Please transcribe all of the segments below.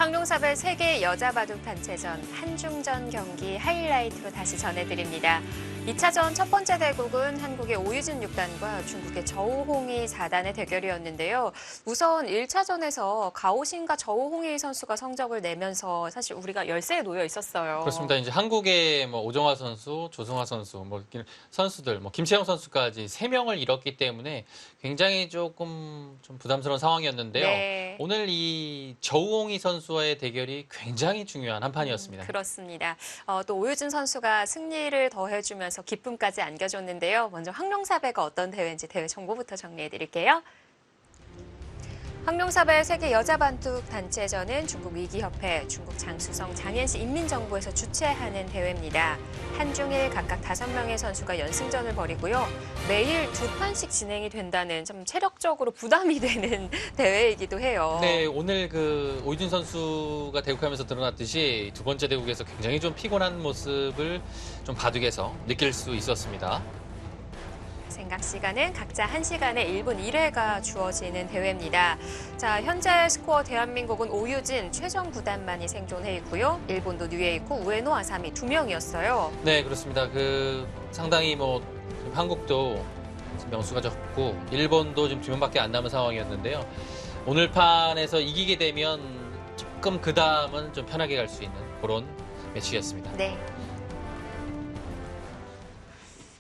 황룡사벨 세계 여자 바둑 단체전 한중전 경기 하이라이트로 다시 전해드립니다. 2차전 첫 번째 대국은 한국의 오유진 6단과 중국의 저우홍이 4단의 대결이었는데요. 우선 1차전에서 가오신과 저우홍이 선수가 성적을 내면서 사실 우리가 열세에 놓여 있었어요. 그렇습니다. 이제 한국의 오정화 선수, 조승화 선수, 선수들, 김채영 선수까지 3명을 잃었기 때문에 굉장히 조금 좀 부담스러운 상황이었는데요. 네. 오늘 이 저우홍이 선수와의 대결이 굉장히 중요한 한 판이었습니다. 그렇습니다. 또 오유진 선수가 승리를 더해주면서 기쁨까지 안겨줬는데요. 먼저 황룡사배가 어떤 대회인지 대회 정보부터 정리해드릴게요. 황룡사벨 세계 여자 바둑 단체전은 중국 위기협회, 중국 장수성 장현시 인민정부에서 주최하는 대회입니다. 한중일 각각 5명의 선수가 연승전을 벌이고요. 매일 2판씩 진행이 된다는 좀 체력적으로 부담이 되는 대회이기도 해요. 네, 오늘 오유진 선수가 대국하면서 드러났듯이 두 번째 대국에서 굉장히 좀 피곤한 모습을 좀 바둑에서 느낄 수 있었습니다. 생각 시간은 각자 1시간에 1분 1회가 주어지는 대회입니다. 자, 현재 스코어 대한민국은 오유진, 최정 9단만이 생존해 있고요. 일본도 뉴에이코, 우에노, 아사미 2명이었어요. 네, 그렇습니다. 상당히 한국도 명수가 적고 일본도 지금 2명밖에 안 남은 상황이었는데요. 오늘 판에서 이기게 되면 조금 그 다음은 좀 편하게 갈 수 있는 그런 매치였습니다. 네.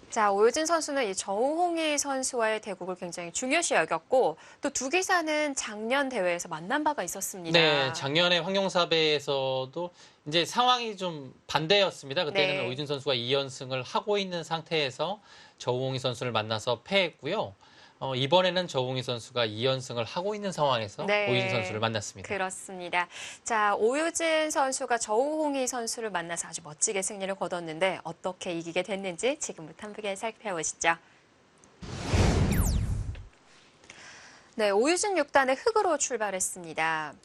자, 오유진 선수는 이 저우홍이 선수와의 대국을 굉장히 중요시 여겼고 또 두 기사는 작년 대회에서 만난 바가 있었습니다. 네, 작년에 황룡사배에서도 이제 상황이 좀 반대였습니다. 그때는 네. 오유진 선수가 2연승을 하고 있는 상태에서 저우홍이 선수를 만나서 패했고요. 이번에는 저우홍이 선수가 2연승을 하고 있는 상황에서 네. 오유진 선수를 만났습니다. 그렇습니다. 자, 오유진 선수가 저우홍이 선수를 만나서 아주 멋지게 승리를 거뒀는데 어떻게 이기게 됐는지 지금부터 함께 살펴보시죠. 네, 오유진 6단의 흑으로 출발했습니다.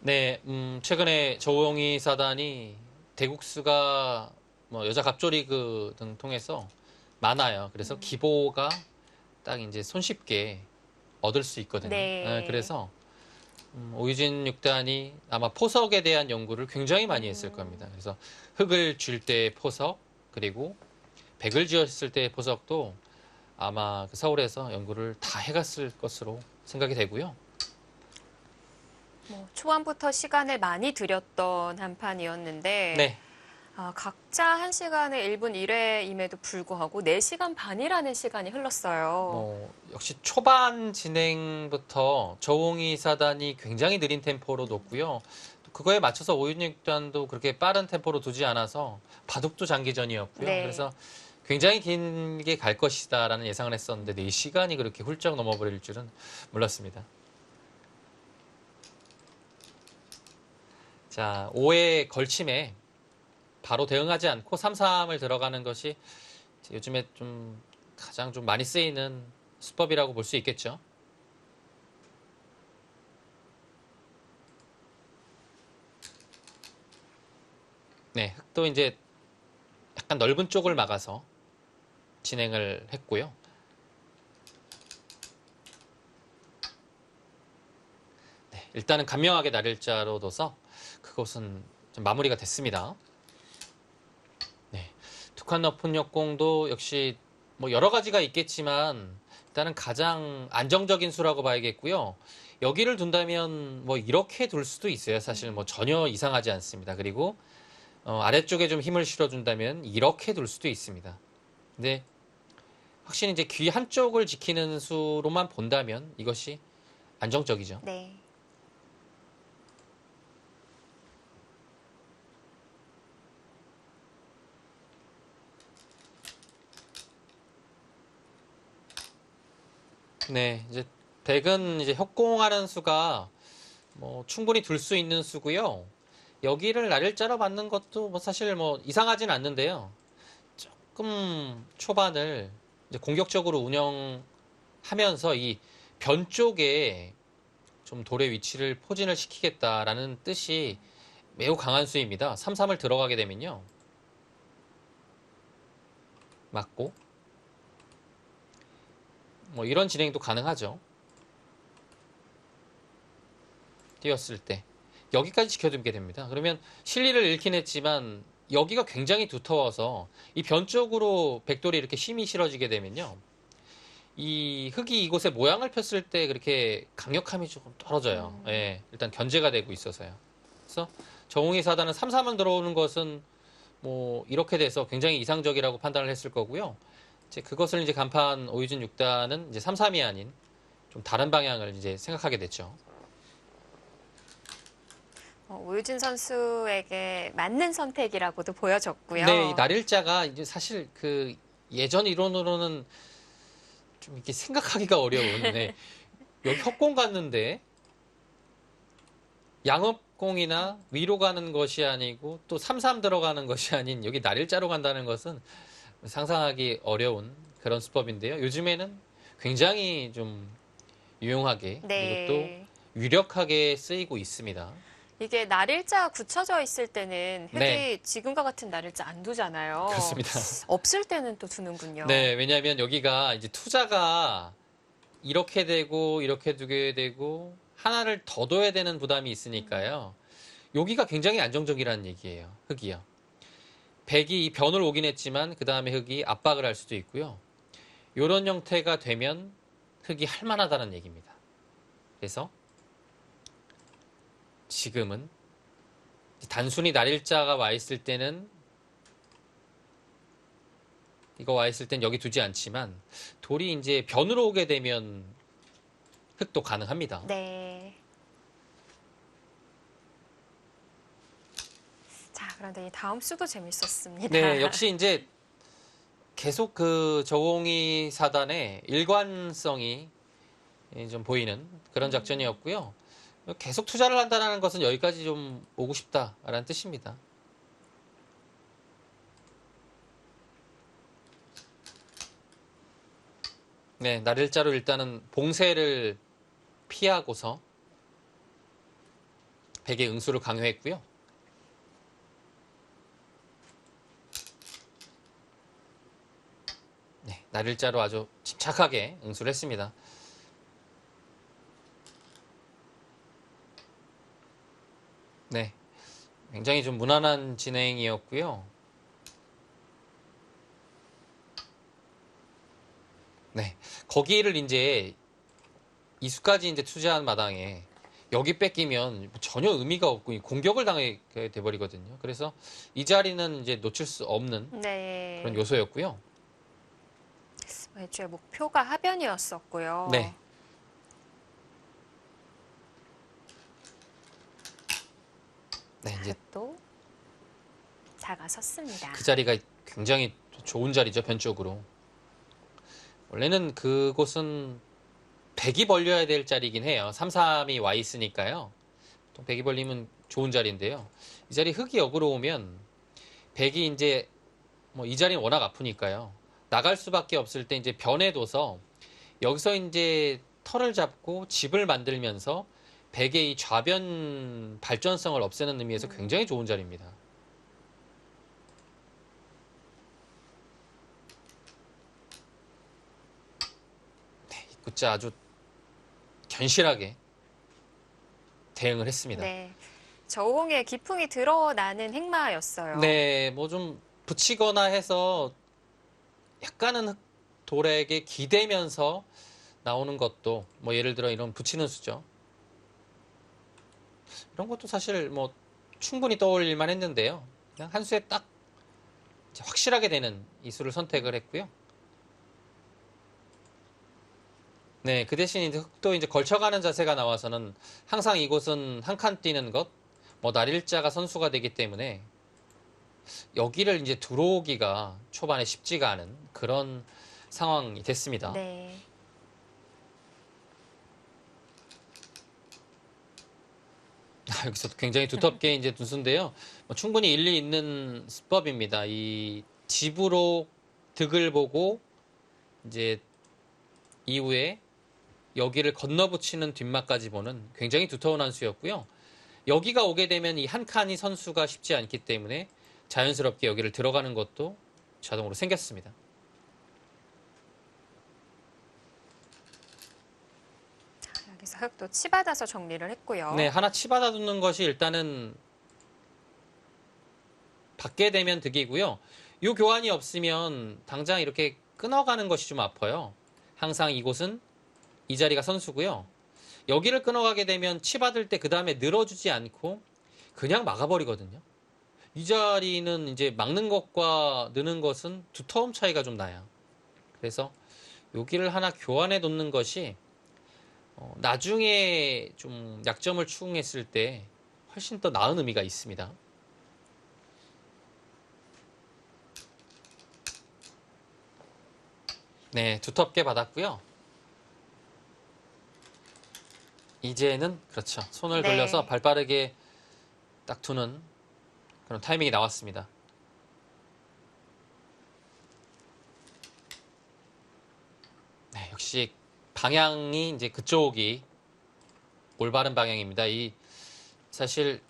네, 최근에 저우홍이 사단이 대국수가 여자 갑조리그 등 통해서 많아요. 그래서 기보가 딱 이제 손쉽게 얻을 수 있거든요. 네. 그래서 오유진 6단이 아마 포석에 대한 연구를 굉장히 많이 했을 겁니다. 그래서 흑을 줄 때의 포석, 그리고 백을 지었을 때의 포석도 아마 서울에서 연구를 다 해갔을 것으로 생각이 되고요. 초반부터 시간을 많이 들였던 한 판이었는데 네. 각자 1시간에 1분 1회임에도 불구하고 4시간 반이라는 시간이 흘렀어요. 역시 초반 진행부터 저우홍이 사단이 굉장히 느린 템포로 뒀고요. 그거에 맞춰서 오유진 6단도 그렇게 빠른 템포로 두지 않아서 바둑도 장기전이었고요. 네. 그래서 굉장히 길게 갈 것이다라는 예상을 했었는데 4시간이 그렇게 훌쩍 넘어버릴 줄은 몰랐습니다. 자, 5회 걸침에 바로 대응하지 않고 3-3을 들어가는 것이 요즘에 좀 가장 좀 많이 쓰이는 수법이라고 볼 수 있겠죠. 네, 흑도 이제 약간 넓은 쪽을 막아서 진행을 했고요. 네, 일단은 간명하게 나를자로 둬서 그것은 좀 마무리가 됐습니다. 네, 두 칸 높은 역공도 역시 여러 가지가 있겠지만 일단은 가장 안정적인 수라고 봐야겠고요. 여기를 둔다면 이렇게 둘 수도 있어요. 사실 전혀 이상하지 않습니다. 그리고 아래쪽에 좀 힘을 실어준다면 이렇게 둘 수도 있습니다. 근데 확실히 이제 귀 한쪽을 지키는 수로만 본다면 이것이 안정적이죠. 네. 네, 이제 백은 이제 협공하는 수가 충분히 둘 수 있는 수고요. 여기를 날일자로 받는 것도 사실 이상하진 않는데요. 조금 초반을 이제 공격적으로 운영하면서 이 변 쪽에 좀 돌의 위치를 포진을 시키겠다라는 뜻이 매우 강한 수입니다. 3-3을 들어가게 되면요. 맞고 이런 진행도 가능하죠. 띄었을 때 여기까지 지켜두게 됩니다. 그러면 실리를 잃긴 했지만 여기가 굉장히 두터워서 이 변 쪽으로 백돌이 이렇게 힘이 실어지게 되면요. 이 흙이 이곳에 모양을 폈을 때 그렇게 강력함이 조금 떨어져요. 예, 일단 견제가 되고 있어서요. 그래서 정홍이 사단은 3-3을 들어오는 것은 뭐 이렇게 돼서 굉장히 이상적이라고 판단을 했을 거고요. 이제 그것을 이제 간판 오유진 6단은 이제 3-3이 아닌 좀 다른 방향을 이제 생각하게 됐죠. 오유진 선수에게 맞는 선택이라고도 보여졌고요. 네, 이 날일자가 이제 사실 그 예전 이론으로는 좀 이렇게 생각하기가 어려운, 네. 여기 협공 갔는데 양업공이나 위로 가는 것이 아니고 또 3-3 들어가는 것이 아닌 여기 날일자로 간다는 것은 상상하기 어려운 그런 수법인데요. 요즘에는 굉장히 좀 유용하게 그리고 네. 또 유력하게 쓰이고 있습니다. 이게 날일자 굳혀져 있을 때는 흙이 네. 지금과 같은 날일자 안 두잖아요. 그렇습니다. 없을 때는 또 두는군요. 네, 왜냐하면 여기가 이제 투자가 이렇게 되고 이렇게 두게 되고 하나를 더 둬야 되는 부담이 있으니까요. 여기가 굉장히 안정적이라는 얘기예요. 흙이요. 백이 이 변을 오긴 했지만 그 다음에 흙이 압박을 할 수도 있고요. 이런 형태가 되면 흙이 할만하다는 얘기입니다. 그래서 지금은 단순히 날일자가 와 있을 때는 이거 와 있을 땐 여기 두지 않지만 돌이 이제 변으로 오게 되면 흙도 가능합니다. 네. 자, 그런데 이 다음 수도 재밌었습니다. 네, 역시 이제 계속 그 저공이 사단의 일관성이 좀 보이는 그런 작전이었고요. 계속 투자를 한다는 것은 여기까지 좀 오고 싶다라는 뜻입니다. 네, 날일자로 일단은 봉쇄를 피하고서 백의 응수를 강요했고요. 네, 날일자로 아주 침착하게 응수를 했습니다. 네, 굉장히 좀 무난한 진행이었고요. 네, 거기를 이제 이수까지 이제 투자한 마당에 여기 뺏기면 전혀 의미가 없고 공격을 당하게 돼버리거든요. 그래서 이 자리는 이제 놓칠 수 없는 네. 그런 요소였고요. 애초에 목표가 하변이었었고요. 네. 네, 이제 또 다가섰습니다. 그 자리가 굉장히 좋은 자리죠, 변 쪽으로. 원래는 그곳은 백이 벌려야 될 자리이긴 해요. 3-3이 와 있으니까요. 보통 백이 벌리면 좋은 자리인데요. 이 자리 흙이 역으로 오면 백이 이제 뭐 이 자리는 워낙 아프니까요. 나갈 수밖에 없을 때 이제 변에 둬서 여기서 이제 털을 잡고 집을 만들면서 백의 이 좌변 발전성을 없애는 의미에서 굉장히 좋은 자리입니다. 네, 입구자 아주 견실하게 대응을 했습니다. 네. 저공에 기풍이 드러나는 행마였어요. 네, 뭐 좀 붙이거나 해서 약간은 돌에게 기대면서 나오는 것도 뭐 예를 들어 이런 붙이는 수죠. 이런 것도 사실 뭐 충분히 떠올릴만 했는데요. 그냥 한 수에 딱 확실하게 되는 이 수를 선택을 했고요. 네, 그 대신 이제 흙도 이제 걸쳐가는 자세가 나와서는 항상 이곳은 한 칸 뛰는 것, 뭐 날일자가 선수가 되기 때문에 여기를 이제 들어오기가 초반에 쉽지가 않은 그런 상황이 됐습니다. 네. 여기서 굉장히 두텁게 이제 둔수인데요. 뭐 충분히 일리 있는 수법입니다. 이 집으로 득을 보고 이제 이후에 여기를 건너붙이는 뒷막까지 보는 굉장히 두터운 한 수였고요. 여기가 오게 되면 이 한 칸이 선수가 쉽지 않기 때문에 자연스럽게 여기를 들어가는 것도 자동으로 생겼습니다. 그래서 흙도 치받아서 정리를 했고요. 네, 하나 치받아 두는 것이 일단은 받게 되면 득이고요. 이 교환이 없으면 당장 이렇게 끊어가는 것이 좀 아파요. 항상 이곳은 이 자리가 선수고요. 여기를 끊어가게 되면 치받을 때 그 다음에 늘어주지 않고 그냥 막아버리거든요. 이 자리는 이제 막는 것과 느는 것은 두터움 차이가 좀 나요. 그래서 여기를 하나 교환해 놓는 것이 나중에 좀 약점을 추궁했을 때 훨씬 더 나은 의미가 있습니다. 네, 두텁게 받았고요. 이제는 그렇죠. 손을 네. 돌려서 발 빠르게 딱 두는 그런 타이밍이 나왔습니다. 네, 역시 방향이 이제 그쪽이 올바른 방향입니다. 사실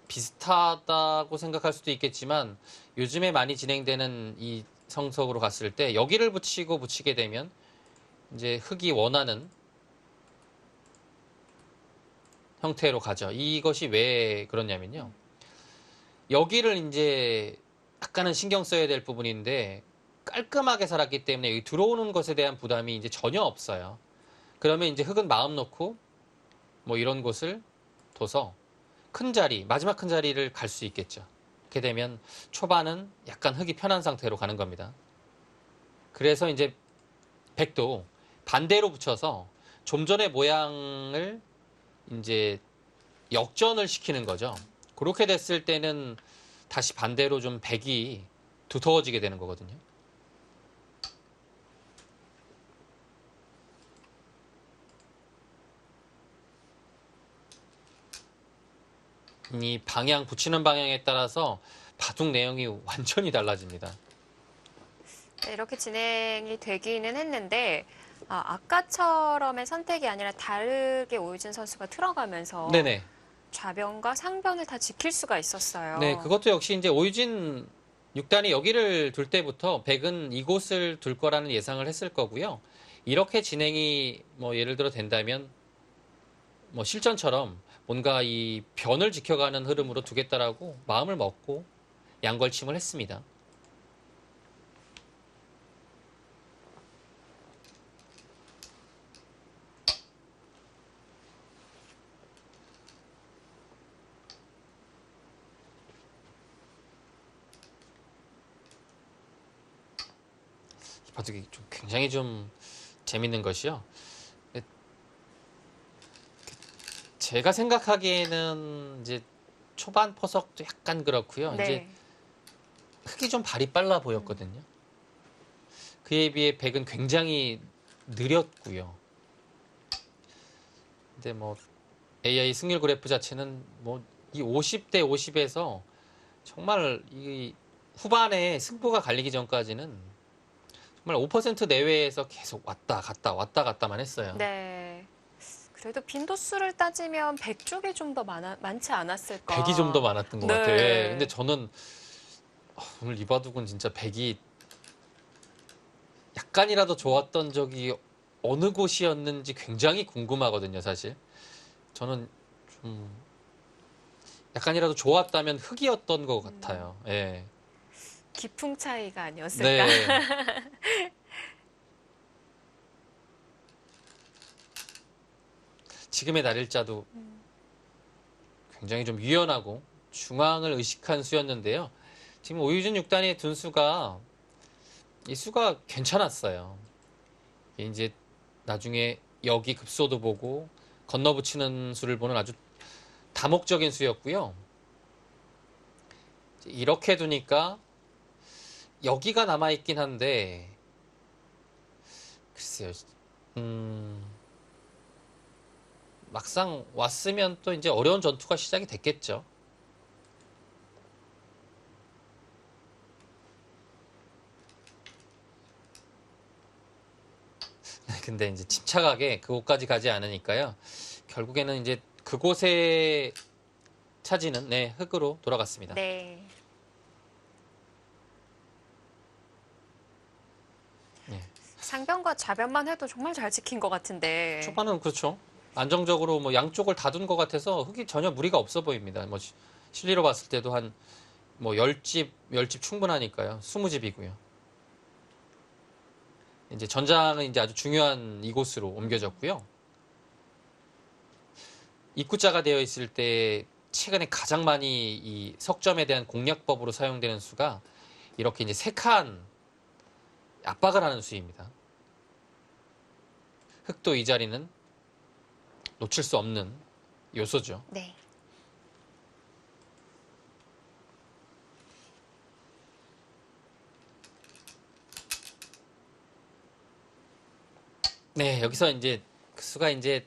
비슷하다고 생각할 수도 있겠지만 요즘에 많이 진행되는 이 성석으로 갔을 때 여기를 붙이게 되면 이제 흙이 원하는 형태로 가죠. 이것이 왜 그러냐면요. 여기를 이제 약간은 신경 써야 될 부분인데 깔끔하게 살았기 때문에 여기 들어오는 것에 대한 부담이 이제 전혀 없어요. 그러면 이제 흙은 마음 놓고 뭐 이런 곳을 둬서 큰 자리, 마지막 큰 자리를 갈 수 있겠죠. 그렇게 되면 초반은 약간 흙이 편한 상태로 가는 겁니다. 그래서 이제 백도 반대로 붙여서 좀 전의 모양을 이제 역전을 시키는 거죠. 그렇게 됐을 때는 다시 반대로 좀 백이 두터워지게 되는 거거든요. 이 방향, 붙이는 방향에 따라서 바둑 내용이 완전히 달라집니다. 네, 이렇게 진행이 되기는 했는데 아까처럼의 선택이 아니라 다르게 오유진 선수가 틀어가면서 네네. 좌변과 상변을 다 지킬 수가 있었어요. 네, 그것도 역시 이제 오유진 6단이 여기를 둘 때부터 백은 이곳을 둘 거라는 예상을 했을 거고요. 이렇게 진행이 뭐 예를 들어 된다면 뭐 실전처럼 뭔가 이 변을 지켜가는 흐름으로 두겠다라고 마음을 먹고 양걸침을 했습니다. 이 바둑이 좀 굉장히 좀 재밌는 것이요. 제가 생각하기에는 이제 초반 포석도 약간 그렇고요. 이제 네. 흙이 좀 발이 빨라 보였거든요. 그에 비해 백은 굉장히 느렸고요. 근데 뭐 AI 승률 그래프 자체는 뭐 이 50대 50에서 정말 이 후반에 승부가 갈리기 전까지는 정말 5% 내외에서 계속 왔다 갔다만 했어요. 네. 그래도 빈도수를 따지면 100 쪽이 좀 더 많지 않았을까. 100이 좀 더 많았던 것 네. 같아요. 예, 근데 저는 오늘 이 바둑은 진짜 100이 약간이라도 좋았던 적이 어느 곳이었는지 굉장히 궁금하거든요, 사실. 저는 좀 약간이라도 좋았다면 흙이었던 것 같아요. 예. 기풍 차이가 아니었을까. 네. 지금의 날일자도 굉장히 좀 유연하고 중앙을 의식한 수였는데요. 지금 오유진 6단의 둔수가 이 수가 괜찮았어요. 이제 나중에 여기 급소도 보고 건너붙이는 수를 보는 아주 다목적인 수였고요. 이렇게 두니까 여기가 남아있긴 한데 글쎄요. 막상 왔으면 또 이제 어려운 전투가 시작이 됐겠죠. 근데 이제 침착하게 그곳까지 가지 않으니까요. 결국에는 이제 그곳에 차지는 네, 흙으로 돌아갔습니다. 네. 네. 상변과 좌변만 해도 정말 잘 지킨 것 같은데. 초반은 그렇죠. 안정적으로 뭐 양쪽을 다둔 것 같아서 흙이 전혀 무리가 없어 보입니다. 뭐 실리로 봤을 때도 한 뭐 10집 충분하니까요. 20집이고요. 이제 전장은 이제 아주 중요한 이곳으로 옮겨졌고요. 입구자가 되어 있을 때 최근에 가장 많이 이 석점에 대한 공략법으로 사용되는 수가 이렇게 이제 3칸 압박을 하는 수입니다. 흙도 이 자리는 놓칠 수 없는 요소죠. 네. 네, 여기서 이제 그 수가 이제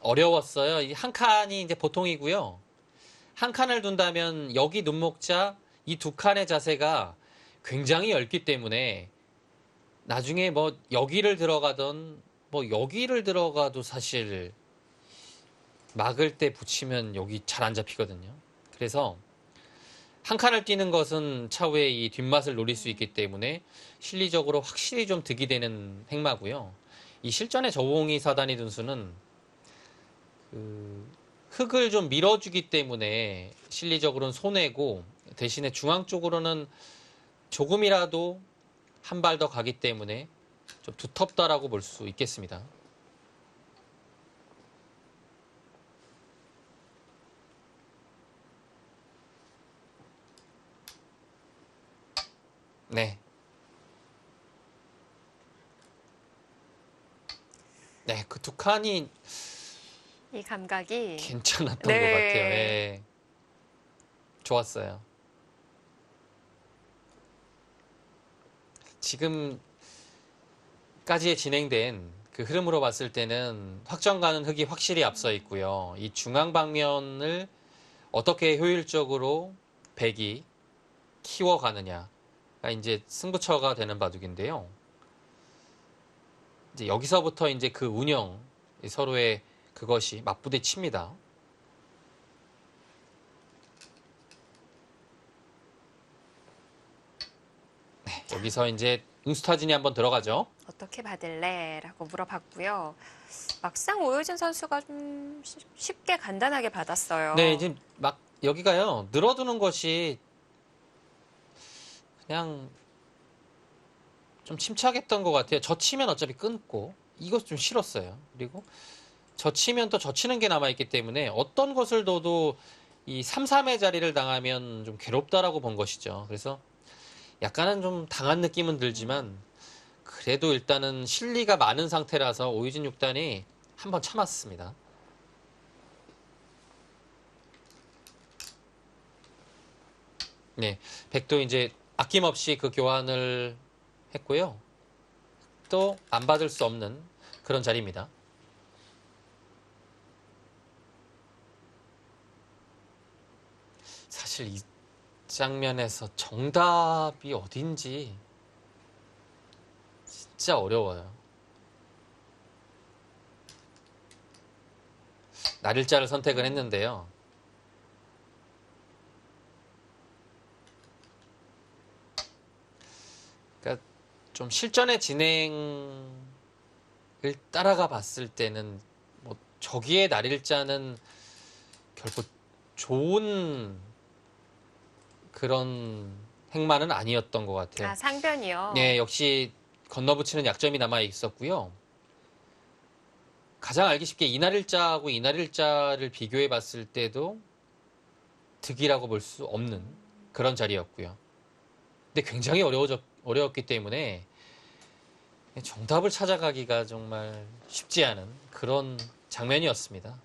어려웠어요. 이 한 칸이 이제 보통이고요. 한 칸을 둔다면 여기 눈목자 이 2칸의 자세가 굉장히 얇기 때문에 나중에 뭐 여기를 들어가던 뭐 여기를 들어가도 사실 막을 때 붙이면 여기 잘 안 잡히거든요. 그래서 한 칸을 뛰는 것은 차후에 이 뒷맛을 노릴 수 있기 때문에 실리적으로 확실히 좀 득이 되는 행마고요. 이 실전의 저봉이 사단이 둔 수는 그 흙을 좀 밀어주기 때문에 실리적으로는 손해고 대신에 중앙 쪽으로는 조금이라도 한 발 더 가기 때문에 좀 두텁다라고 볼 수 있겠습니다. 네. 네, 그 2칸이 이 감각이 괜찮았던 네. 것 같아요. 예. 좋았어요. 지금까지 진행된 그 흐름으로 봤을 때는 확정 가는 흙이 확실히 앞서 있고요. 이 중앙 방면을 어떻게 효율적으로 백이 키워가느냐가 이제 승부처가 되는 바둑인데요. 이제 여기서부터 이제 그 운영, 서로의 그것이 맞부딪힙니다. 네, 여기서 이제 응수타진이 한번 들어가죠. 어떻게 받을래? 라고 물어봤고요. 막상 오효진 선수가 좀 쉽게 간단하게 받았어요. 네, 지금 막 여기가요. 늘어두는 것이 그냥 좀 침착했던 것 같아요. 젖히면 어차피 끊고 이것 좀 싫었어요. 그리고 젖히면 또 젖히는 게 남아있기 때문에 어떤 것을 둬도 이 3-3의 자리를 당하면 좀 괴롭다라고 본 것이죠. 그래서 약간은 좀 당한 느낌은 들지만 그래도 일단은 실리가 많은 상태라서 오유진 6단이 한번 참았습니다. 네, 백도 이제 아낌없이 그 교환을 했고요. 또 안 받을 수 없는 그런 자리입니다. 사실 이 장면에서 정답이 어딘지 진짜 어려워요. 날일자를 선택을 했는데요. 그러니까 좀 실전의 진행을 따라가 봤을 때는 뭐 저기의 날일자는 결코 좋은 그런 행마는 아니었던 것 같아요. 아, 상변이요? 네, 역시 건너붙이는 약점이 남아 있었고요. 가장 알기 쉽게 이날일자하고 이날일자를 비교해 봤을 때도 득이라고 볼 수 없는 그런 자리였고요. 근데 굉장히 어려웠기 때문에 정답을 찾아가기가 정말 쉽지 않은 그런 장면이었습니다.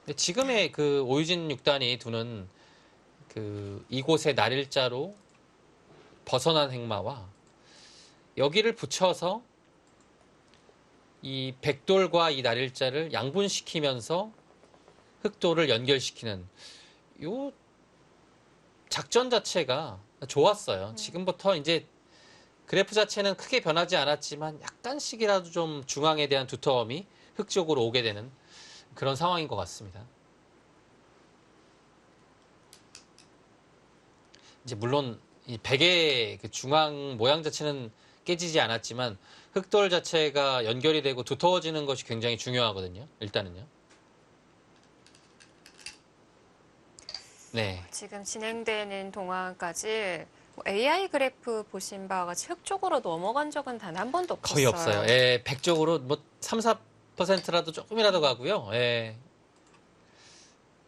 근데 지금의 그 오유진 6단이 두는 그 이곳의 날일자로 벗어난 행마와 여기를 붙여서 이 백돌과 이 날일자를 양분시키면서 흑돌을 연결시키는 요 작전 자체가 좋았어요. 지금부터 이제 그래프 자체는 크게 변하지 않았지만 약간씩이라도 좀 중앙에 대한 두터움이 흑 쪽으로 오게 되는 그런 상황인 것 같습니다. 이제 물론 이 백의 그 중앙 모양 자체는 깨지지 않았지만 흑돌 자체가 연결이 되고 두터워지는 것이 굉장히 중요하거든요. 일단은요. 네. 지금 진행되는 동안까지 뭐 AI 그래프 보신 바와 같이 흑 쪽으로 넘어간 적은 단 한 번도 없었어요. 거의 없어요. 예, 100쪽으로 뭐 3, 4%라도 조금이라도 가고요. 예.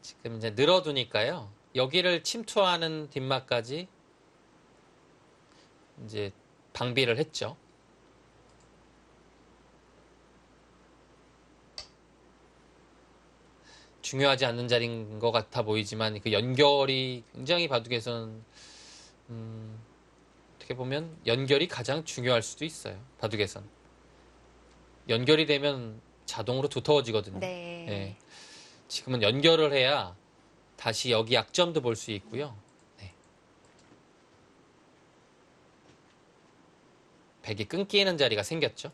지금 이제 늘어두니까요. 여기를 침투하는 뒷막까지 이제 방비를 했죠. 중요하지 않는 자리인 것 같아 보이지만 그 연결이 굉장히 바둑에서는 어떻게 보면 연결이 가장 중요할 수도 있어요. 바둑에선 연결이 되면 자동으로 두터워지거든요. 네. 예. 지금은 연결을 해야 다시 여기 약점도 볼 수 있고요. 네. 백이 끊기는 자리가 생겼죠.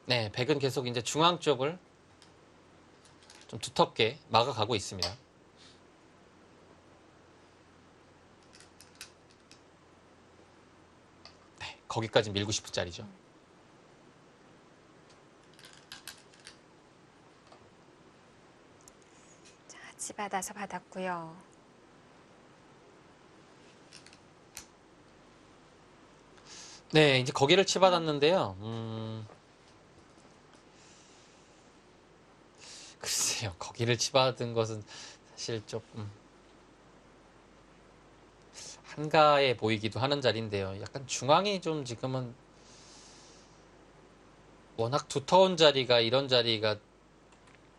네, 백은 계속 이제 중앙 쪽을 좀 두텁게 막아가고 있습니다. 네, 거기까지 밀고 싶은 자리죠. 자, 치받아서 받았고요. 네, 이제 거기를 치받았는데요. 글쎄요, 거기를 치받은 것은 사실 조금 한가해 보이기도 하는 자리인데요. 약간 중앙이 좀 지금은 워낙 두터운 자리가 이런 자리가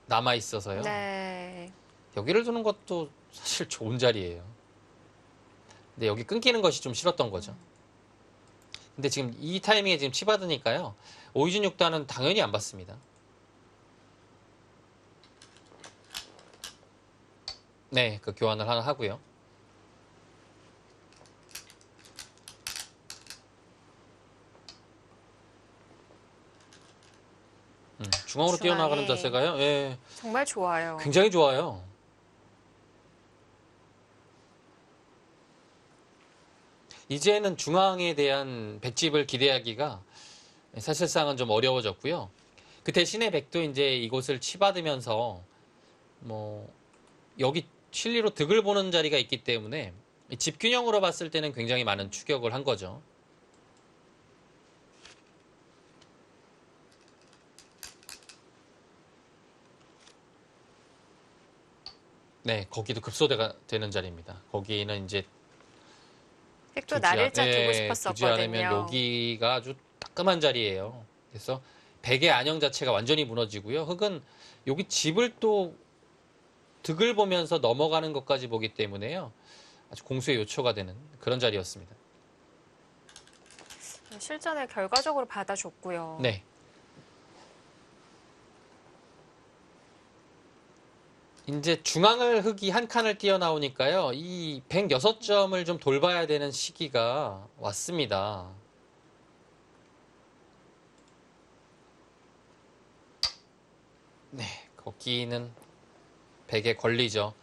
남아 있어서요. 네. 여기를 두는 것도 사실 좋은 자리예요. 근데 여기 끊기는 것이 좀 싫었던 거죠. 근데 지금 이 타이밍에 지금 치받으니까요. 오이준 6단은 당연히 안 받습니다. 네, 그 교환을 하나 하고요. 중앙으로 중앙에. 뛰어나가는 자세가요. 예, 정말 좋아요. 굉장히 좋아요. 이제는 중앙에 대한 백집을 기대하기가 사실상은 좀 어려워졌고요. 그 대신에 백도 이제 이곳을 치받으면서 뭐 여기 실리로 득을 보는 자리가 있기 때문에 집균형으로 봤을 때는 굉장히 많은 추격을 한 거죠. 네, 거기도 급소대가 되는 자리입니다. 거기는 이제 획도 나를자 두고 두지 않으면 싶었었거든요. 여기가 아주 따끔한 자리예요. 그래서 백의 안형 자체가 완전히 무너지고요. 흑은 여기 집을 또 득을 보면서 넘어가는 것까지 보기 때문에요. 아주 공수의 요초가 되는 그런 자리였습니다. 실전에 결과적으로 받아줬고요. 네. 이제 중앙을 흑이 한 칸을 뛰어나오니까요. 이 106점을 좀 돌봐야 되는 시기가 왔습니다. 네, 거기는 100에 걸리죠.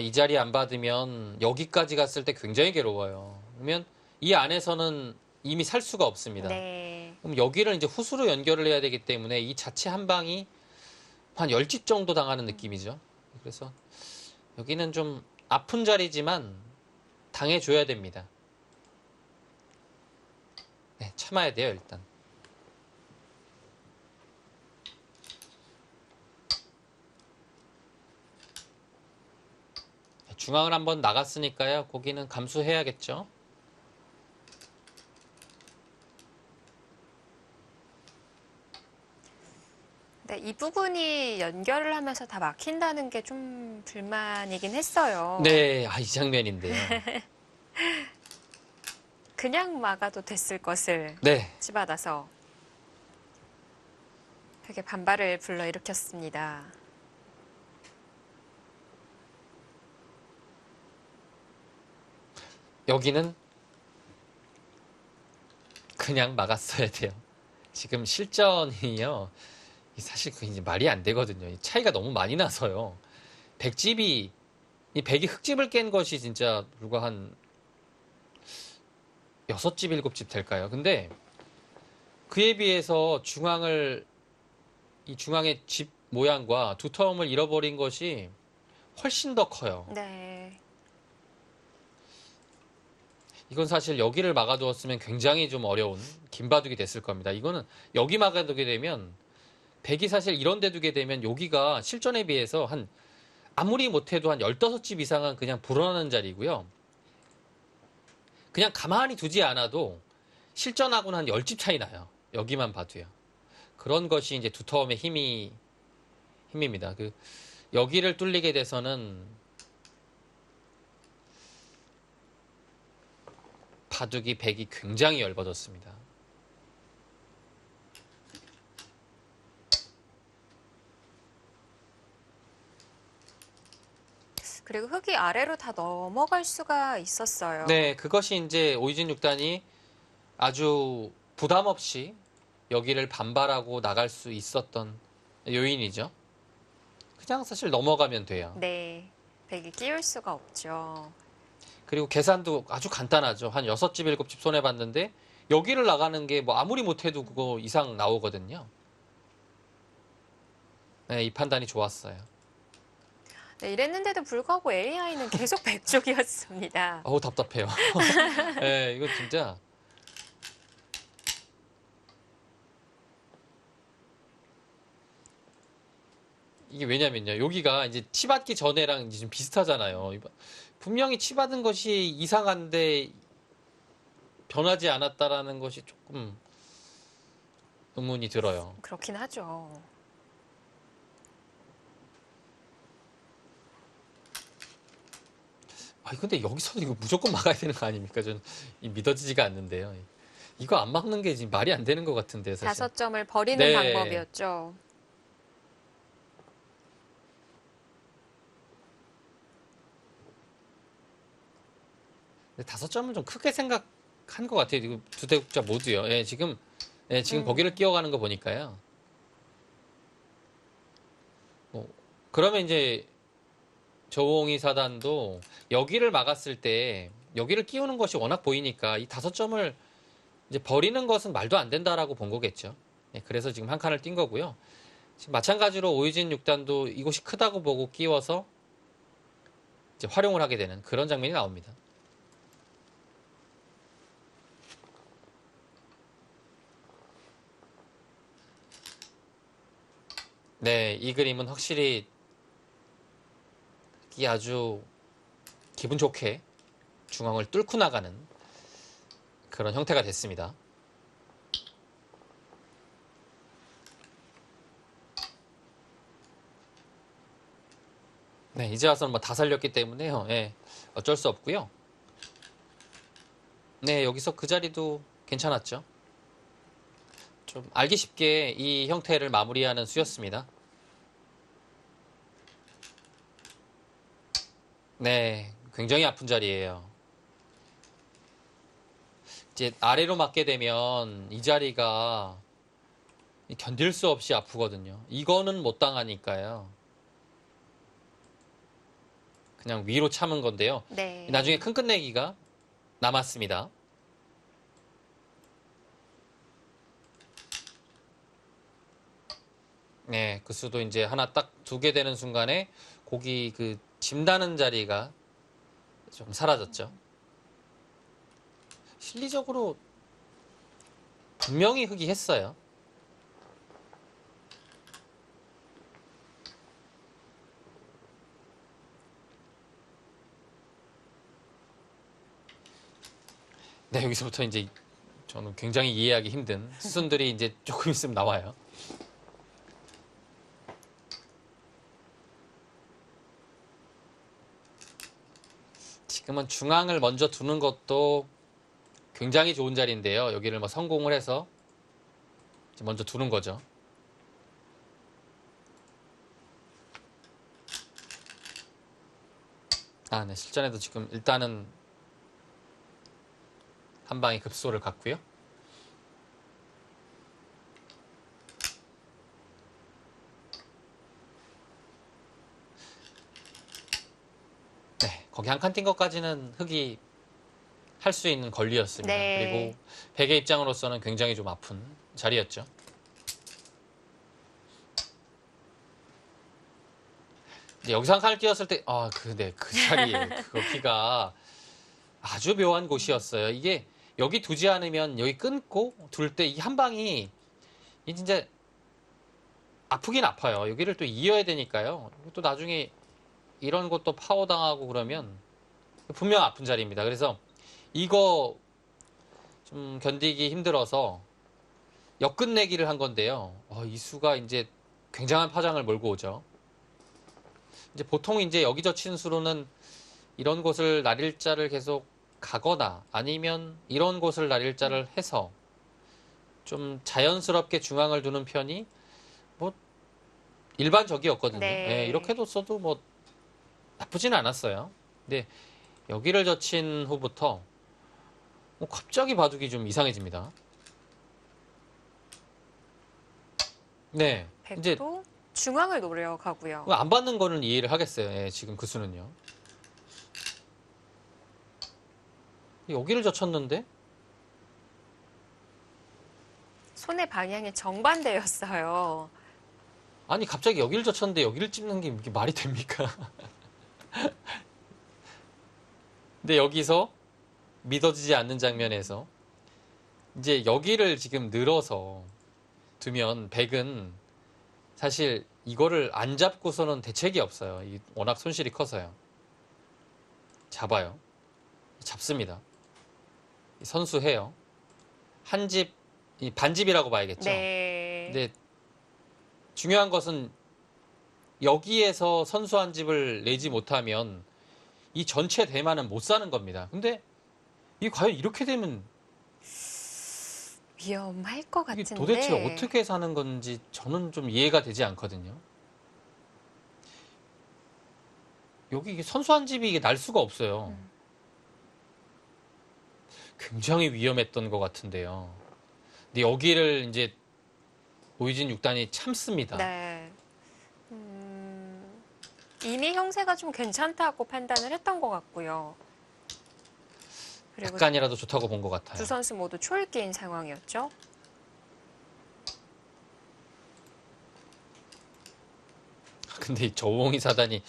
이 자리 안 받으면 여기까지 갔을 때 굉장히 괴로워요. 그러면 이 안에서는 이미 살 수가 없습니다. 네. 그럼 여기를 이제 후수로 연결을 해야 되기 때문에 이 자체 한 방이 한 10집 정도 당하는 느낌이죠. 그래서 여기는 좀 아픈 자리지만 당해줘야 됩니다. 네, 참아야 돼요, 일단. 중앙을 한번 나갔으니까요. 거기는 감수해야겠죠. 네, 이 부분이 연결을 하면서 다 막힌다는 게 좀 불만이긴 했어요. 네, 이 장면인데요. 그냥 막아도 됐을 것을 네, 치받아서 되게 반발을 불러일으켰습니다. 여기는 그냥 막았어야 돼요. 지금 실전이요. 사실 그 이제 말이 안 되거든요. 이 차이가 너무 많이 나서요. 백집이 이 백이 흙집을 깬 것이 진짜 불과 한 6집, 7집 될까요? 근데 그에 비해서 이 중앙의 집 모양과 두터움을 잃어버린 것이 훨씬 더 커요. 네. 이건 사실 여기를 막아두었으면 굉장히 좀 어려운 긴 바둑이 됐을 겁니다. 이거는 여기 막아두게 되면 백이 사실 이런 데 두게 되면 여기가 실전에 비해서 아무리 못해도 한 15집 이상은 그냥 불어나는 자리고요. 그냥 가만히 두지 않아도 실전하고는 한 10집 차이 나요. 여기만 봐도요. 그런 것이 이제 두터움의 힘입니다. 여기를 뚫리게 돼서는 바둑이 백이 굉장히 열받았습니다. 그리고 흙이 아래로 다 넘어갈 수가 있었어요. 네, 그것이 이제 오이진 6단이 아주 부담 없이 여기를 반발하고 나갈 수 있었던 요인이죠. 그냥 사실 넘어가면 돼요. 네. 백이 끼울 수가 없죠. 그리고 계산도 아주 간단하죠. 한 6집, 7집 손해봤는데 여기를 나가는 게 뭐 아무리 못해도 그거 이상 나오거든요. 네, 이 판단이 좋았어요. 네, 이랬는데도 불구하고 AI는 계속 백쪽이었습니다. 어우, 답답해요. 네, 이거 진짜. 이게 왜냐면요. 여기가 이제 치받기 전에랑 이제 좀 비슷하잖아요. 분명히 치받은 것이 이상한데 변하지 않았다라는 것이 조금 의문이 들어요. 그렇긴 하죠. 아니, 근데 여기서도 이거 무조건 막아야 되는 거 아닙니까? 저는 믿어지지가 않는데요. 이거 안 막는 게 지금 말이 안 되는 것 같은데, 사실. 5점을 버리는 네. 방법이었죠. 근데 5점은 좀 크게 생각한 것 같아요. 이거 두 대국자 모두요. 지금 거기를 끼워가는 거 보니까요. 그러면 이제 저홍이 사단도 여기를 막았을 때 여기를 끼우는 것이 워낙 보이니까 이 5점을 이제 버리는 것은 말도 안 된다라고 본 거겠죠. 그래서 지금 한 칸을 띈 거고요. 지금 마찬가지로 오이진 6단도 이곳이 크다고 보고 끼워서 이제 활용을 하게 되는 그런 장면이 나옵니다. 네, 이 그림은 확실히 이 아주 기분 좋게 중앙을 뚫고 나가는 그런 형태가 됐습니다. 네, 이제 와서는 뭐 다 살렸기 때문에요. 어쩔 수 없고요. 네, 여기서 그 자리도 괜찮았죠. 좀 알기 쉽게 이 형태를 마무리하는 수였습니다. 네, 굉장히 아픈 자리예요. 이제 아래로 맞게 되면 이 자리가 견딜 수 없이 아프거든요. 이거는 못 당하니까요. 그냥 위로 참은 건데요. 네. 나중에 큰 끝내기가 남았습니다. 네, 그 수도 이제 하나 딱 두게 되는 순간에 고기 그 짐다는 자리가 좀 사라졌죠. 실리적으로 분명히 흑이 했어요. 네, 여기서부터 이제 저는 굉장히 이해하기 힘든 수순들이 이제 조금 있으면 나와요. 지금은 중앙을 먼저 두는 것도 굉장히 좋은 자리인데요. 여기를 뭐 성공을 해서 먼저 두는 거죠. 아, 네. 실전에도 지금 일단은 한 방에 급소를 갔고요. 거기 한 칸 뛴 것까지는 흑이 할 수 있는 권리였습니다. 네. 그리고 백의 입장으로서는 굉장히 좀 아픈 자리였죠. 이제 여기서 한 칸을 띄웠을 때, 그 자리에 그기가 아주 묘한 곳이었어요. 이게 여기 두지 않으면 여기 끊고 둘 때 이 한 방이 이 진짜 아프긴 아파요. 여기를 또 이어야 되니까요. 또 나중에 이런 것도 파워 당하고 그러면 분명 아픈 자리입니다. 그래서 이거 좀 견디기 힘들어서 역끝내기를 한 건데요. 이 수가 이제 굉장한 파장을 몰고 오죠. 이제 보통 이제 여기 젖힌 수로는 이런 곳을 날일자를 계속 가거나 아니면 이런 곳을 날일자를 해서 좀 자연스럽게 중앙을 두는 편이 뭐 일반적이었거든요. 네. 예, 이렇게 뒀어도 뭐 나쁘진 않았어요. 근데 여기를 젖힌 후부터 갑자기 바둑이 좀 이상해집니다. 네, 이제 백도 중앙을 노려가고요. 안 받는 거는 이해를 하겠어요. 예, 지금 그 수는요. 여기를 젖혔는데 손의 방향이 정반대였어요. 아니 갑자기 여기를 젖혔는데 여기를 찝는 게 이게 말이 됩니까? 근데 여기서 믿어지지 않는 장면에서 이제 여기를 지금 늘어서 두면 백은 사실 이거를 안 잡고서는 대책이 없어요. 워낙 손실이 커서요. 잡아요. 잡습니다. 선수해요. 한 집, 반집이라고 봐야겠죠. 네. 근데 중요한 것은 여기에서 선수 한 집을 내지 못하면 이 전체 대만은 못 사는 겁니다. 근데 이 과연 이렇게 되면 위험할 것 이게 같은데. 도대체 어떻게 사는 건지 저는 좀 이해가 되지 않거든요. 여기 이게 선수 한 집이 이게 날 수가 없어요. 굉장히 위험했던 것 같은데요. 근데 여기를 이제 오유진 6단이 참습니다. 네. 이미 형세가 좀 괜찮다고 판단을 했던 것 같고요. 그리고 약간이라도 좋다고 본 것 같아요. 두 선수 모두 초읽기인 상황이었죠. 근데 이 저우홍이 사단이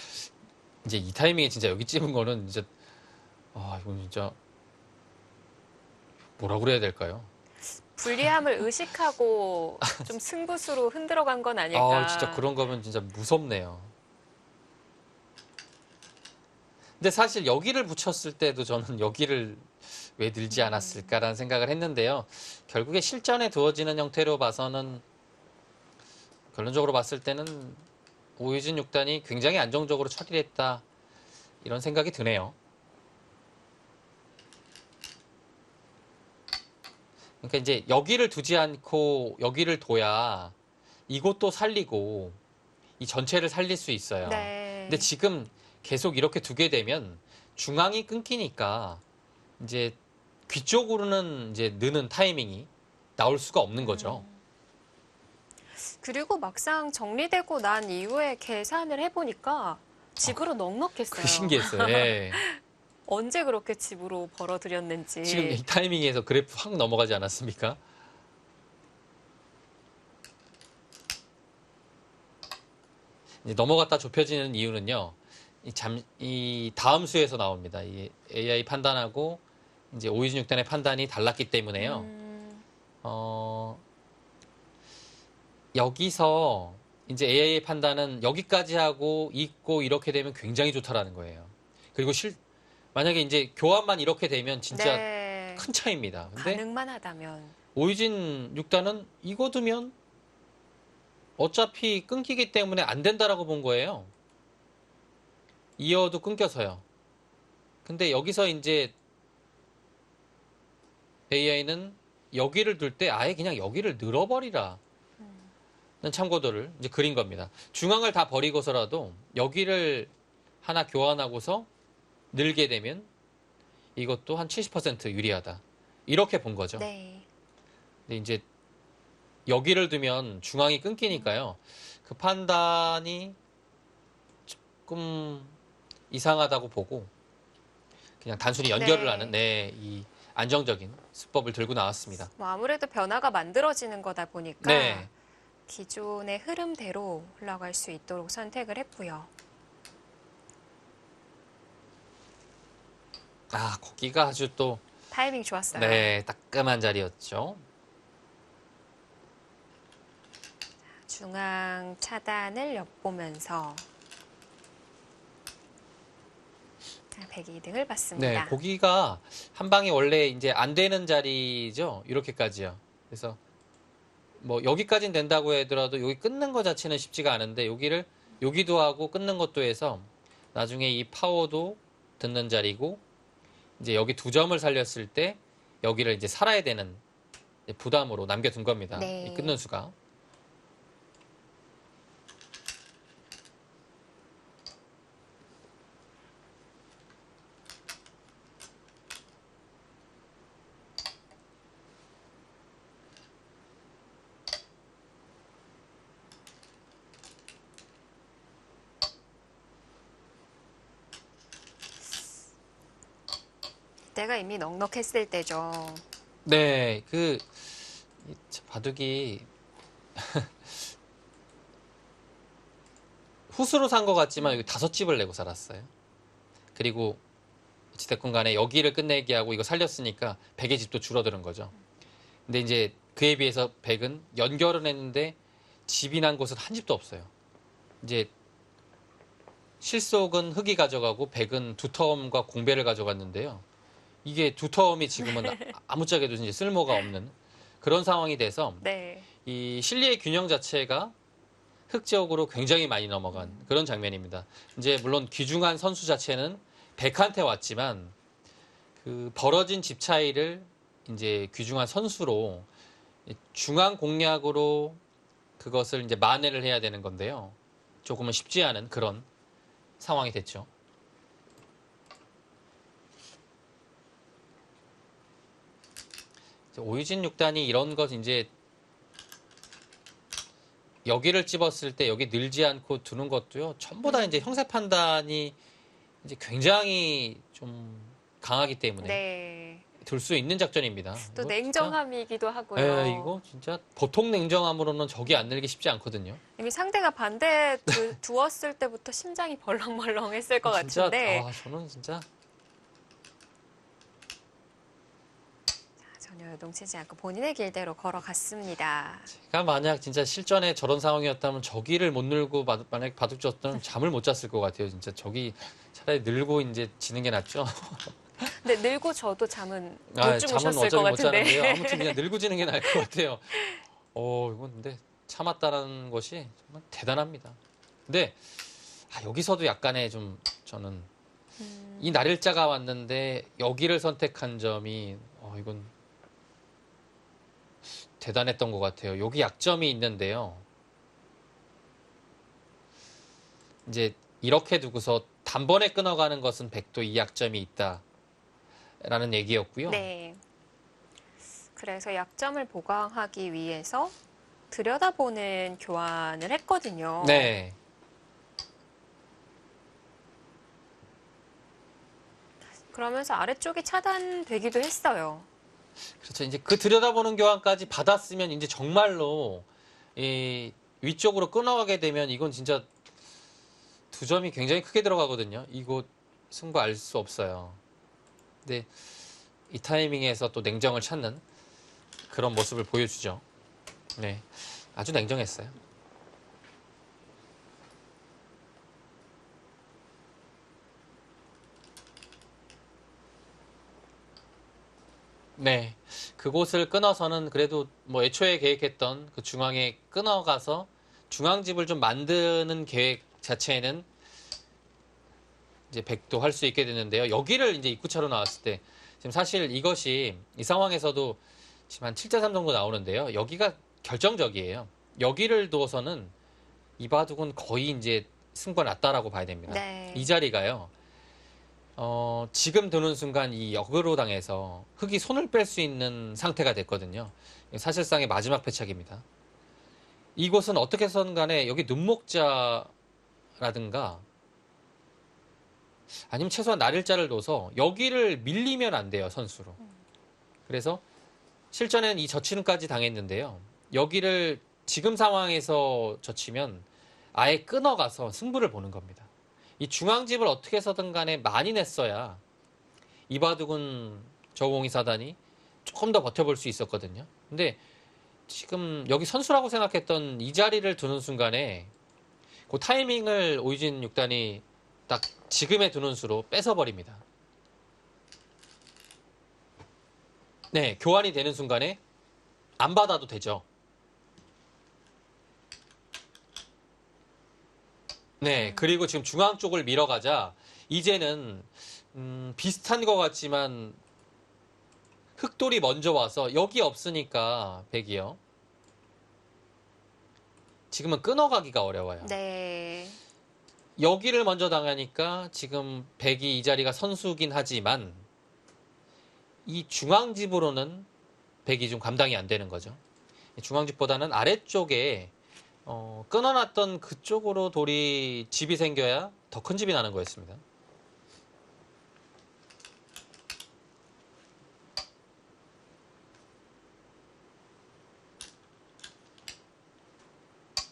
이제 이 타이밍에 진짜 여기 찝은 거는 진짜 이건 진짜 뭐라 그래야 될까요? 불리함을 의식하고 좀 승부수로 흔들어간 건 아닐까. 진짜 그런 거면 진짜 무섭네요. 근데 사실 여기를 붙였을 때도 저는 여기를 왜 들지 않았을까라는 생각을 했는데요. 결국에 실전에 두어지는 형태로 봐서는 결론적으로 봤을 때는 오유진 6단이 굉장히 안정적으로 처리를 했다. 이런 생각이 드네요. 그러니까 이제 여기를 두지 않고 여기를 둬야 이곳도 살리고 이 전체를 살릴 수 있어요. 네. 근데 지금 계속 이렇게 두게 되면 중앙이 끊기니까 이제 귀 쪽으로는 이제 느는 타이밍이 나올 수가 없는 거죠. 그리고 막상 정리되고 난 이후에 계산을 해보니까 집으로 넉넉했어요. 그게 신기했어요. 예. 언제 그렇게 집으로 벌어들였는지. 지금 이 타이밍에서 그래프 확 넘어가지 않았습니까? 이제 넘어갔다 좁혀지는 이유는요. 이 다음 수에서 나옵니다. 이 AI 판단하고 이제 오유진 6단의 판단이 달랐기 때문에요. 여기서 이제 AI의 판단은 여기까지 하고 있고 이렇게 되면 굉장히 좋다라는 거예요. 그리고 만약에 이제 교환만 이렇게 되면 진짜 네. 큰 차이입니다. 근데 가능만 하다면. 오유진 6단은 이거 두면 어차피 끊기기 때문에 안 된다라고 본 거예요. 이어도 끊겨서요. 근데 여기서 이제 AI는 여기를 둘 때 아예 그냥 여기를 늘어버리라. 참고도를 이제 그린 겁니다. 중앙을 다 버리고서라도 여기를 하나 교환하고서 늘게 되면 이것도 한 70% 유리하다. 이렇게 본 거죠. 네. 근데 이제 여기를 두면 중앙이 끊기니까요. 그 판단이 조금 이상하다고 보고 그냥 단순히 연결을 네. 하는 이 안정적인 수법을 들고 나왔습니다. 뭐 아무래도 변화가 만들어지는 거다 보니까 네. 기존의 흐름대로 흘러갈 수 있도록 선택을 했고요. 거기가 아주 또 타이밍 좋았어요. 따끔한 자리였죠. 중앙 차단을 엿보면서 102등을 받습니다. 네, 고기가 한 방에 원래 이제 안 되는 자리죠. 이렇게까지요. 그래서 뭐 여기까지는 된다고 하더라도 여기 끊는 거 자체는 쉽지가 않은데 여기도 하고 끊는 것도 해서 나중에 이 파워도 듣는 자리고 이제 여기 2점을 살렸을 때 여기를 이제 살아야 되는 부담으로 남겨둔 겁니다. 네. 이 끊는 수가. 때가 이미 넉넉했을 때죠. 네, 이 바둑이 후수로 산 것 같지만 여기 5집을 내고 살았어요. 그리고 어찌됐건 간에 여기를 끝내게 하고 이거 살렸으니까 백의 집도 줄어드는 거죠. 근데 이제 그에 비해서 백은 연결은 했는데 집이 난 곳은 한 집도 없어요. 이제 실속은 흑이 가져가고 백은 두터움과 공배를 가져갔는데요. 이게 두터움이 지금은 아무짝에도 이제 쓸모가 없는 그런 상황이 돼서 네. 이 실리의 균형 자체가 흑지역으로 굉장히 많이 넘어간 그런 장면입니다. 이제 물론 귀중한 선수 자체는 백한테 왔지만 그 벌어진 집 차이를 이제 귀중한 선수로 중앙 공략으로 그것을 이제 만회를 해야 되는 건데요. 조금은 쉽지 않은 그런 상황이 됐죠. 오유진 6단이 이런 것 이제 여기를 찝었을 때 여기 늘지 않고 두는 것도요. 전부 다 이제 형사 판단이 이제 굉장히 좀 강하기 때문에 네. 둘 수 있는 작전입니다. 또 이거 냉정함이기도 진짜, 하고요. 이거 진짜 보통 냉정함으로는 저기 안 늘기 쉽지 않거든요. 이미 상대가 반대 두었을 때부터 심장이 벌렁벌렁했을 것 진짜, 같은데 저는 진짜 전혀 요동치지 않고 본인의 길대로 걸어갔습니다. 제가 만약 진짜 실전에 저런 상황이었다면 저기를 못 늘고 만약 바둑 쳤다면 잠을 못 잤을 것 같아요. 진짜 저기 차라리 늘고 이제 지는 게 낫죠. 근데 늘고 저도 잠은 못 잠은 주무셨을 것 어차피 못 같은데. 자는데요. 아무튼 그냥 늘고 지는 게 나을 것 같아요. 이건 근데 참았다는 것이 정말 대단합니다. 근데 여기서도 약간의 좀 저는 이 날일자가 왔는데 여기를 선택한 점이 이건 대단했던 것 같아요. 여기 약점이 있는데요. 이제 이렇게 두고서 단번에 끊어가는 것은 백도 이 약점이 있다라는 얘기였고요. 네. 그래서 약점을 보강하기 위해서 들여다보는 교환을 했거든요. 네. 그러면서 아래쪽이 차단되기도 했어요. 그렇죠. 이제 그 들여다보는 교환까지 받았으면 이제 정말로 이 위쪽으로 끊어가게 되면 이건 진짜 2점이 굉장히 크게 들어가거든요. 이거 승부 알 수 없어요. 근데 이 타이밍에서 또 냉정을 찾는 그런 모습을 보여주죠. 네, 아주 냉정했어요. 네, 그곳을 끊어서는 그래도 뭐 애초에 계획했던 그 중앙에 끊어가서 중앙집을 좀 만드는 계획 자체는 이제 백도 할 수 있게 되는데요. 여기를 이제 입구차로 나왔을 때 지금 사실 이것이 이 상황에서도 지금 한 7대3 정도 나오는데요. 여기가 결정적이에요. 여기를 두어서는 이 바둑은 거의 이제 승부가 났다라고 봐야 됩니다. 네. 이 자리가요. 지금 드는 순간 이 역으로 당해서 흑이 손을 뺄 수 있는 상태가 됐거든요. 사실상의 마지막 패착입니다. 이곳은 어떻게 해서든 간에 여기 눈목자라든가 아니면 최소한 나를자를 둬서 여기를 밀리면 안 돼요, 선수로. 그래서 실전엔 이 젖히는까지 당했는데요. 여기를 지금 상황에서 젖히면 아예 끊어가서 승부를 보는 겁니다. 이 중앙집을 어떻게 해서든 간에 많이 냈어야 이바둑은 저우홍이 사단이 조금 더 버텨볼 수 있었거든요. 근데 지금 여기 선수라고 생각했던 이 자리를 두는 순간에 그 타이밍을 오유진 6단이 딱 지금의 두는 수로 뺏어버립니다. 네, 교환이 되는 순간에 안 받아도 되죠. 네, 그리고 지금 중앙 쪽을 밀어가자 이제는 비슷한 것 같지만 흑돌이 먼저 와서 여기 없으니까 백이요. 지금은 끊어가기가 어려워요. 네. 여기를 먼저 당하니까 지금 백이 이 자리가 선수긴 하지만 이 중앙집으로는 백이 좀 감당이 안 되는 거죠. 중앙집보다는 아래쪽에 끊어놨던 그쪽으로 돌이 집이 생겨야 더 큰 집이 나는 거였습니다.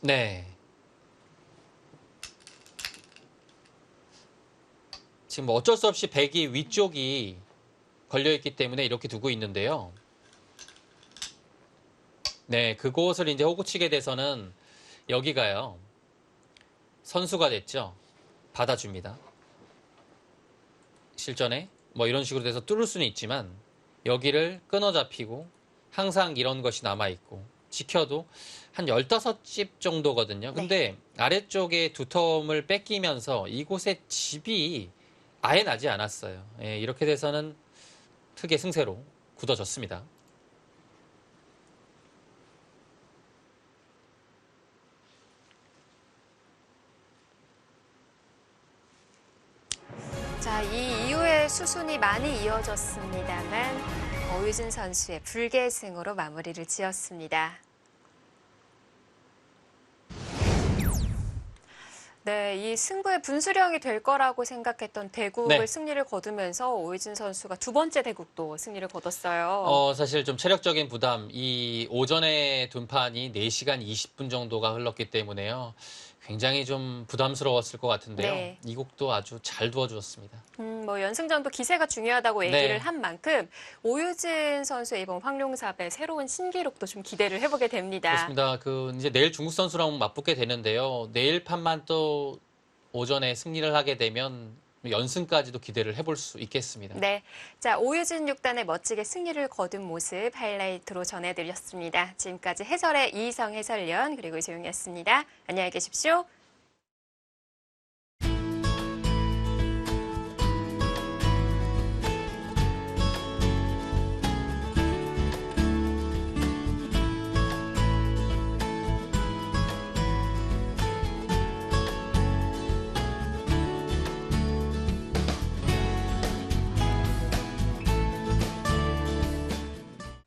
네. 지금 뭐 어쩔 수 없이 백이 위쪽이 걸려있기 때문에 이렇게 두고 있는데요. 네, 그곳을 이제 호구치게 돼서는 여기가요. 선수가 됐죠. 받아줍니다. 실전에 뭐 이런 식으로 돼서 뚫을 수는 있지만 여기를 끊어 잡히고 항상 이런 것이 남아있고 지켜도 한 15집 정도거든요. 근데 아래쪽에 두텀을 뺏기면서 이곳에 집이 아예 나지 않았어요. 예, 이렇게 돼서는 크게 승세로 굳어졌습니다. 자, 이 이후에 수순이 많이 이어졌습니다만 오유진 선수의 불계승으로 마무리를 지었습니다. 네, 이 승부의 분수령이 될 거라고 생각했던 대국을 네. 승리를 거두면서 오유진 선수가 두 번째 대국도 승리를 거뒀어요. 사실 좀 체력적인 부담, 이 오전에 둔판이 4시간 20분 정도가 흘렀기 때문에요. 굉장히 좀 부담스러웠을 것 같은데요. 네. 이 곡도 아주 잘 두어주었습니다. 뭐 연승전도 기세가 중요하다고 얘기를 네. 한 만큼 오유진 선수의 이번 황룡삽의 새로운 신기록도 좀 기대를 해보게 됩니다. 그렇습니다. 이제 내일 중국 선수랑 맞붙게 되는데요. 내일 판만 또 오전에 승리를 하게 되면 연승까지도 기대를 해볼 수 있겠습니다. 네, 자 오유진 6단의 멋지게 승리를 거둔 모습 하이라이트로 전해드렸습니다. 지금까지 해설의 이희성 해설위원 그리고 이소영이었습니다. 안녕히 계십시오.